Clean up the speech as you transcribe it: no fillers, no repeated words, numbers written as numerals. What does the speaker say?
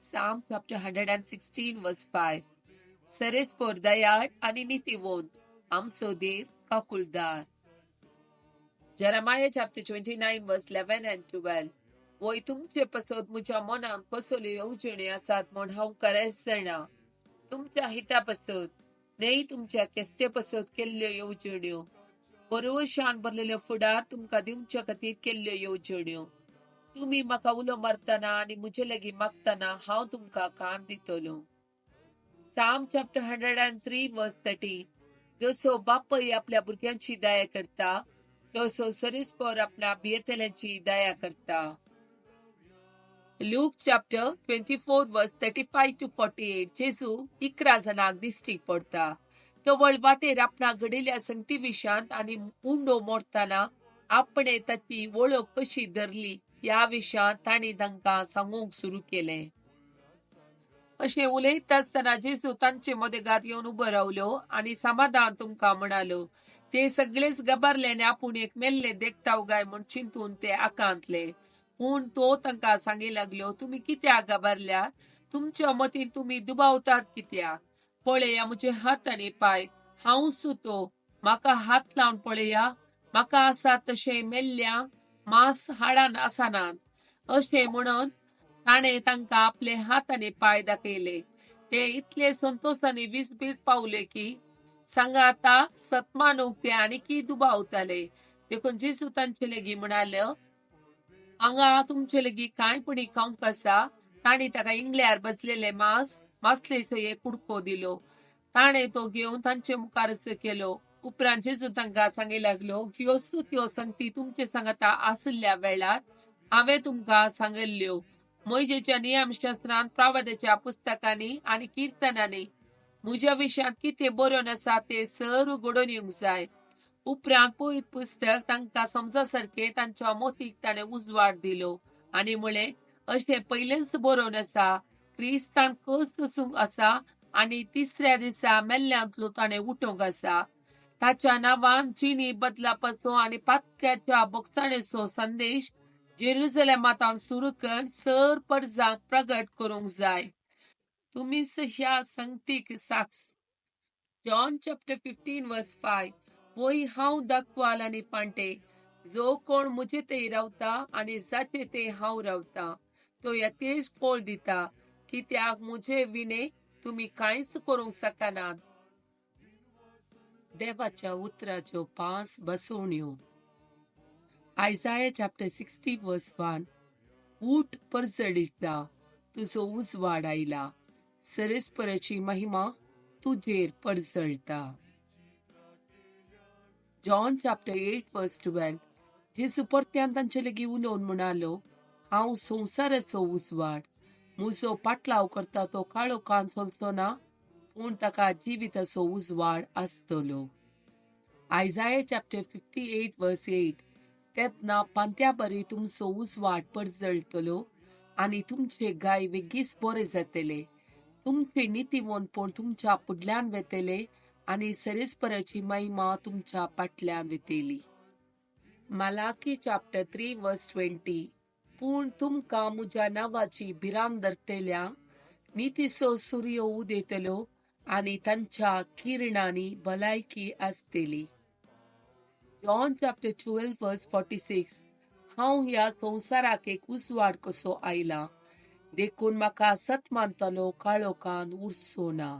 Psalm chapter 116 verse 5. सरेस्पोर Dayal आणि नीतिवंत आमचो देव काकुलदार. Jeremiah chapter 29 verse 11 and 12. वय तुमचे पसत म्हज्या मनान कसल्यो येवजणी आसात म्हण हांव खरेंच जाणा. तुमच्या हिता पसत न्हय तुमच्या केस्ते पसत केल्ल्यो येवजण्यो. बरोवशान भरलेल्यो फुडार तुमकां दिवच्या खातीर केल्ल्यो येवजण्यो. तुम्ही म्हाका उलो मारतना आनी म्हजे लागीं मागतना हांव तुमकां कान दितलो. Psalm chapter 103 verse 30. जसो बापय आपल्या भुरग्यांची दया करता तसो सरीसपर आपल्या भियेतल्यांची दया करता. Luke chapter 24 verse 35 to 48. जेजू 11 जणांक दिश्टी पडता. केवळ वाटेर आपणा घडिल्ल्या संगती विशांत आनी उंडो मोडतना आपणे ताची वळख कशी धरली ह्या विशांत तांणी तांकां सांगूंक सुरू केलें. अशें उलयत आसतना जेजू तांचे मदेगात येवन उबो रावलो आनी समाधान तुमकां म्हणालो. ते सगळेच गबारले आनी आपूण एक मेल्ले देखताव गाय म्हूण चिंतून ते आकांतले. पूण तो तांकां सांगी लागलो, तुमी कित्याक गबारल्यात? तुमच्या मतीन तुमी दुबावतात कित्याक? पळया म्हजे हात आनी पाय, हांवूच तो. म्हाका हात लावन पळया. म्हाका आसा तशें मेल्ल्यांक मांस हाडान आसनात. अशें म्हणून ताणें तांकां आपले हात आनी पाय दाखयले. ते इतले संतोषानी विस्बीत पावले की सांगा आता सतमानूक ते आनीकी दुबावताले. देखून जेजू तांचे लेगीत म्हणालो, हांगा तुमचे लेगीत कांयपणी खावंक आसा. तांणी ताका इंगल्यार बसलेले मासलेचो एक कुडको दिलो. ताणें तो घेवन तांचे मुखार केलो. उपरांत जेजू तांकां सांगी लागलो, ह्योच त्यो संगती तुमचे सांगाता आसल्या वेळार हांवें तुमकां सांगल्ल्यो. मोइजेच्या नियमशास्त्रांत, प्रवाद्याच्या पुस्तकांनी आनी किर्तनांनी म्हज्या विशयांत कितें बरोवन आसा ते सर्व घडोवन येवंक जाय. उपरांत पवित्र पुस्तक तांकां समजासारके तांच्या मोतीक ताणें उजवाड दिलो आनी म्हळें, अशें पयलेंच बरोवन आसा, क्रिस्तान कस वचूंक आसा आनी तिसऱ्या दिसा मेल्ल्यांतलो ताणें उठोवंक आसा. ताच्या नांवान जिणी बदलापाचो आनी पातक्याच्या बोगसाणेचो संदेश जेरुजलेमांत सुरू करून सर परजांक प्रगट करूंक जाय. तुमीच ह्या संगतीक साक्ष. John chapter 15 verse 5. वय हांव दाखवाल आनी पांटे. जो कोण म्हजे थंय रावता आनी जाचे ते हांव रावता तो येतेच फळ दिता, कित्याक म्हजे विणे तुमी कांयच करूंक शकनात. देवाच्या उतराच्यो 5 बसवण्यो. Isaiah chapter 60 verse 1. उठ परजडीचा, तुजो उजवाड आयला. सरेस्पराची महिमा तुजेर परजळटा. John chapter 8 verse 12. जेजू परत्यान तांचे लेगीत उलोवन म्हणालो, हांव संवसाराचो उजवाड. म्हजो पाटलाव करता तो काळोखान चलचो ना, पूण ताका जिविताचो उजवाड आसतलो. Isaiah chapter 58 verse 8. तेन्ना पांत्या बरी तुमचो उजवाड परजळटलो आनी तुमचे गाय वेगीच बरे जातले. तुमचे नितीवंतपण तुमच्या फुडल्यान वेतले आनी सरेस्पराची महिमा तुमच्या फाटल्यान वेतेली. Malachi chapter 3 verse 20. पूण तुमकां म्हज्या नांवाची भिरांत धरतल्यांक नितीचो सूर्य उदेतलो आनी तांच्या किरणांनी भलायकी आसतली. John chapter 12 verse 46. हांव ह्या संवसाराक एक उजवाड कसो आयला. देखून म्हाका सत मानतलो काळोखान उरचो ना.